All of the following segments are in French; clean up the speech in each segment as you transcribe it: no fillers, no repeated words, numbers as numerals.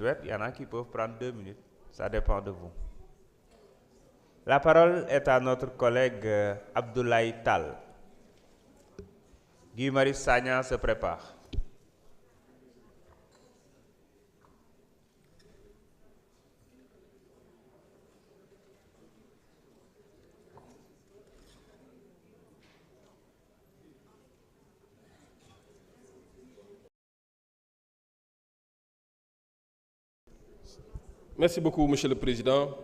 Il y en a qui peuvent prendre 2 minutes. Ça dépend de vous. La parole est à notre collègue Abdoulaye Tal. Guy Marius Sagna se prépare. Merci beaucoup, Monsieur le Président.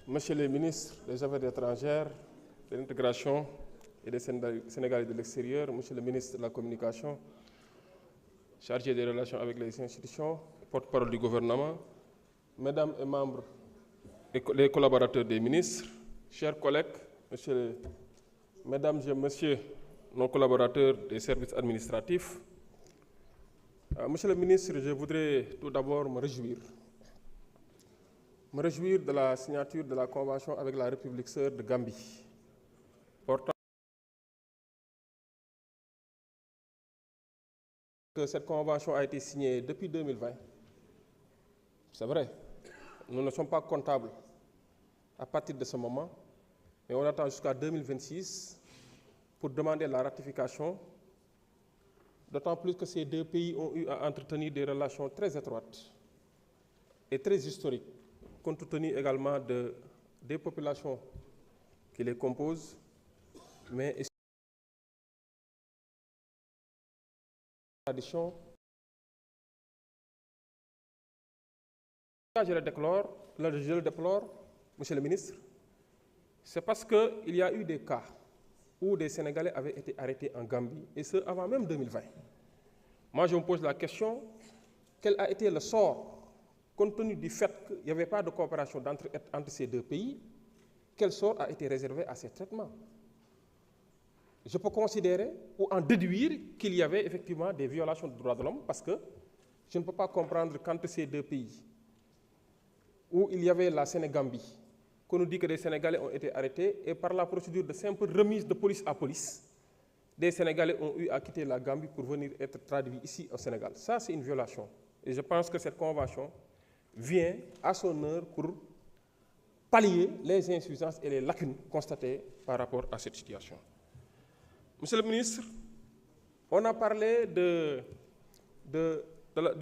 Monsieur le ministre des Affaires étrangères, de l'intégration et des Sénégalais de l'extérieur, Monsieur le ministre de la Communication, chargé des relations avec les institutions, porte-parole du gouvernement, Mesdames et membres et les collaborateurs des ministres, chers collègues, Mesdames et Messieurs nos collaborateurs des services administratifs, Monsieur le ministre, je voudrais tout d'abord me réjouir de la signature de la convention avec la République sœur de Gambie, portant que cette convention a été signée depuis 2020. C'est vrai, nous ne sommes pas comptables à partir de ce moment, mais on attend jusqu'à 2026 pour demander la ratification, d'autant plus que ces deux pays ont eu à entretenir des relations très étroites et très historiques, compte tenu également des populations qui les composent, mais aussi de la tradition. Je le déplore, Monsieur le ministre, c'est parce qu'il y a eu des cas où des Sénégalais avaient été arrêtés en Gambie, et ce avant même 2020. Moi, je me pose la question, quel a été le sort, compte tenu du fait qu'il n'y avait pas de coopération entre ces deux pays, quel sort a été réservé à ces traitements? Je peux considérer ou en déduire qu'il y avait effectivement des violations des droits de l'homme, parce que je ne peux pas comprendre qu'entre ces deux pays, où il y avait la Sénégambie, qu'on nous dit que des Sénégalais ont été arrêtés, et par la procédure de simple remise de police à police, des Sénégalais ont eu à quitter la Gambie pour venir être traduits ici au Sénégal. Ça, c'est une violation. Et je pense que cette convention vient à son heure pour pallier les insuffisances et les lacunes constatées par rapport à cette situation. Monsieur le ministre, on a parlé du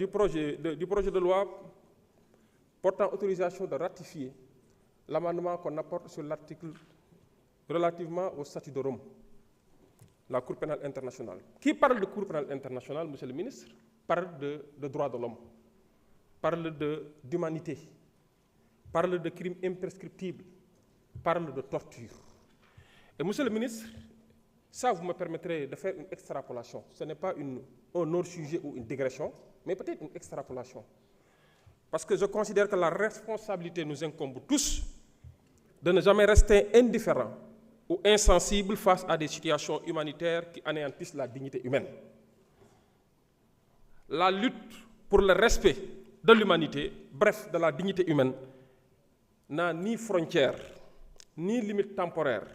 projet de loi portant autorisation de ratifier l'amendement qu'on apporte sur l'article relativement au statut de Rome, la Cour pénale internationale. Qui parle de Cour pénale internationale, Monsieur le ministre, parle de droits de l'homme, parle d'humanité, parle de crimes imprescriptibles, parle de torture. Et Monsieur le ministre, ça vous me permettrez de faire une extrapolation. Ce n'est pas un autre sujet ou une digression, mais peut-être une extrapolation. Parce que je considère que la responsabilité nous incombe tous de ne jamais rester indifférents ou insensibles face à des situations humanitaires qui anéantissent la dignité humaine. La lutte pour le respect de l'humanité, bref, de la dignité humaine, n'a ni frontières, ni limite temporaire.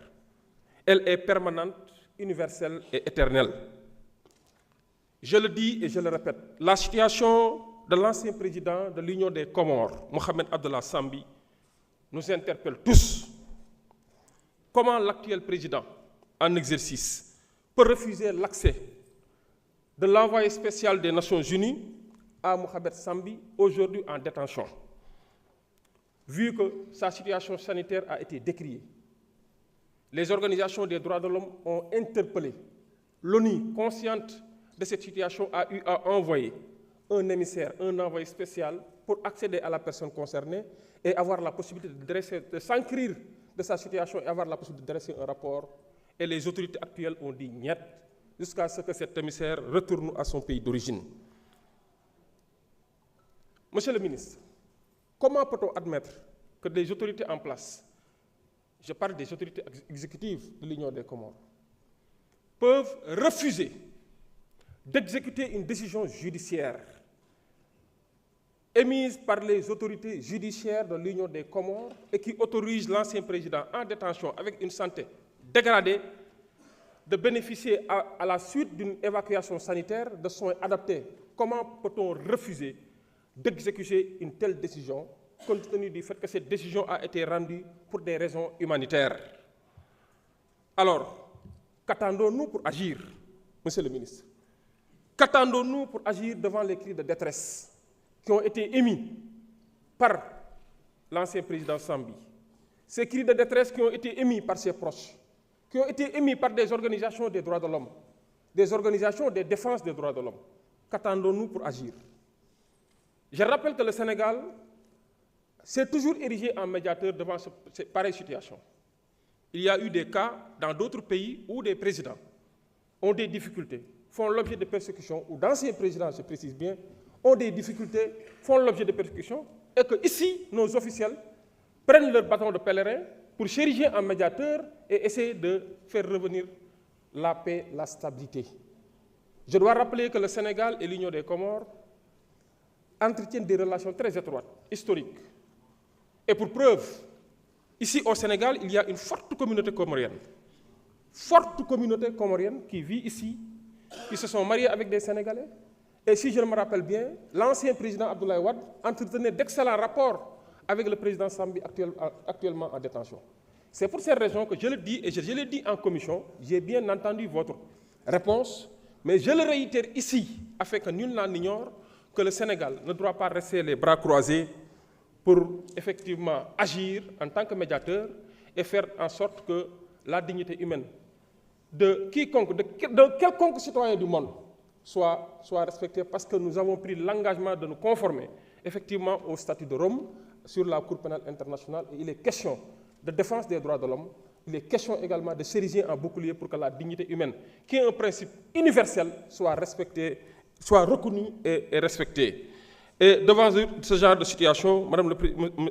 Elle est permanente, universelle et éternelle. Je le dis et je le répète, la situation de l'ancien président de l'Union des Comores, Mohamed Abdallah Sambi, nous interpelle tous. Comment l'actuel président en exercice peut refuser l'accès de l'envoyé spécial des Nations Unies à Mohamed Sambi, aujourd'hui en détention, vu que sa situation sanitaire a été décriée? Les organisations des droits de l'homme ont interpellé l'ONU, consciente de cette situation, a eu à envoyer un émissaire, un envoyé spécial pour accéder à la personne concernée et avoir la possibilité de s'enquérir de sa situation et avoir la possibilité de dresser un rapport. Et les autorités actuelles ont dit niet jusqu'à ce que cet émissaire retourne à son pays d'origine. Monsieur le ministre, comment peut-on admettre que des autorités en place, je parle des autorités exécutives de l'Union des Comores, peuvent refuser d'exécuter une décision judiciaire émise par les autorités judiciaires de l'Union des Comores et qui autorise l'ancien président en détention avec une santé dégradée de bénéficier à la suite d'une évacuation sanitaire de soins adaptés? Comment peut-on refuser d'exécuter une telle décision, compte tenu du fait que cette décision a été rendue pour des raisons humanitaires. Alors, qu'attendons-nous pour agir, Monsieur le ministre? Qu'attendons-nous pour agir devant les cris de détresse qui ont été émis par l'ancien président Sambi? Ces cris de détresse qui ont été émis par ses proches, qui ont été émis par des organisations des droits de l'homme, des organisations de défense des droits de l'homme. Qu'attendons-nous pour agir? Je rappelle que le Sénégal s'est toujours érigé en médiateur devant cette pareille situation. Il y a eu des cas dans d'autres pays où des présidents ont des difficultés, font l'objet de persécutions, ou d'anciens présidents, je précise bien, ont des difficultés, font l'objet de persécutions, et que ici, nos officiels prennent leur bâton de pèlerin pour s'ériger en médiateur et essayer de faire revenir la paix, la stabilité. Je dois rappeler que le Sénégal et l'Union des Comores entretiennent des relations très étroites, historiques. Et pour preuve, ici au Sénégal, il y a une forte communauté comorienne qui vit ici, qui se sont mariés avec des Sénégalais. Et si je me rappelle bien, l'ancien président Abdoulaye Wade entretenait d'excellents rapports avec le président Sambi actuellement en détention. C'est pour ces raisons que je le dis, et je l'ai dit en commission, j'ai bien entendu votre réponse, mais je le réitère ici, afin que nul n'en ignore, que le Sénégal ne doit pas rester les bras croisés pour effectivement agir en tant que médiateur et faire en sorte que la dignité humaine de quiconque, de quelconque citoyen du monde soit respectée, parce que nous avons pris l'engagement de nous conformer effectivement au statut de Rome sur la Cour pénale internationale. Et il est question de défense des droits de l'homme, il est question également de s'ériger en bouclier pour que la dignité humaine, qui est un principe universel, soit respectée, soit reconnue et respectée. Et devant ce genre de situation,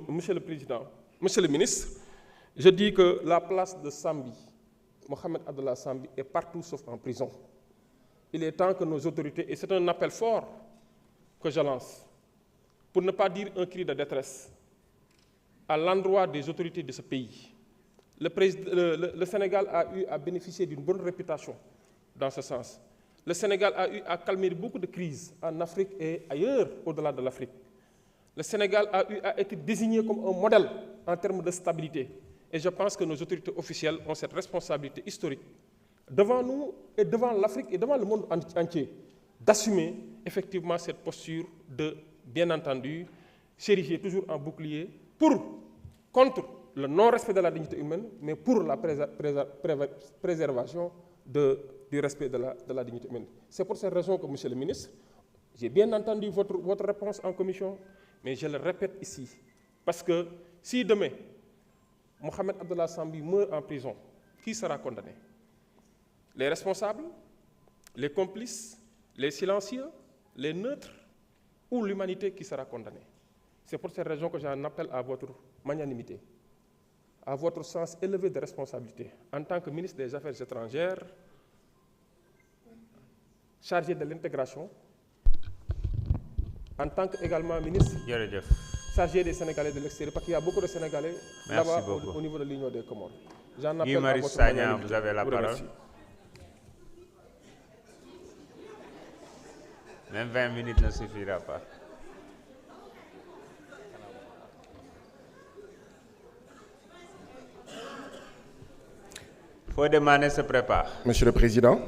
Monsieur le Président, Monsieur le Ministre, je dis que la place de Sambi, Mohamed Abdallah Sambi, est partout sauf en prison. Il est temps que nos autorités, et c'est un appel fort que je lance, pour ne pas dire un cri de détresse, à l'endroit des autorités de ce pays. Le Sénégal a eu à bénéficier d'une bonne réputation dans ce sens. Le Sénégal a eu à calmer beaucoup de crises en Afrique et ailleurs au-delà de l'Afrique. Le Sénégal a eu à être désigné comme un modèle en termes de stabilité. Et je pense que nos autorités officielles ont cette responsabilité historique devant nous et devant l'Afrique et devant le monde entier d'assumer effectivement cette posture de, bien entendu, s'ériger toujours en bouclier contre le non-respect de la dignité humaine, mais pour la préservation du respect de la dignité humaine. C'est pour cette raison que, Monsieur le Ministre, j'ai bien entendu votre réponse en commission, mais je le répète ici, parce que si demain, Mohamed Abdallah Sambi meurt en prison, qui sera condamné? Les responsables, les complices, les silencieux, les neutres, ou l'humanité qui sera condamnée? C'est pour cette raison que j'en appelle à votre magnanimité, à votre sens élevé de responsabilité, en tant que ministre des Affaires étrangères, chargé de l'intégration, en tant qu'également ministre chargé des Sénégalais de l'extérieur, parce qu'il y a beaucoup de Sénégalais là-bas au niveau de l'Union des Comores. J'en appelle à votre magnanimité. Vous avez la parole. Même 20 minutes ne suffira pas. Fodé Mané se prépare. Monsieur le Président,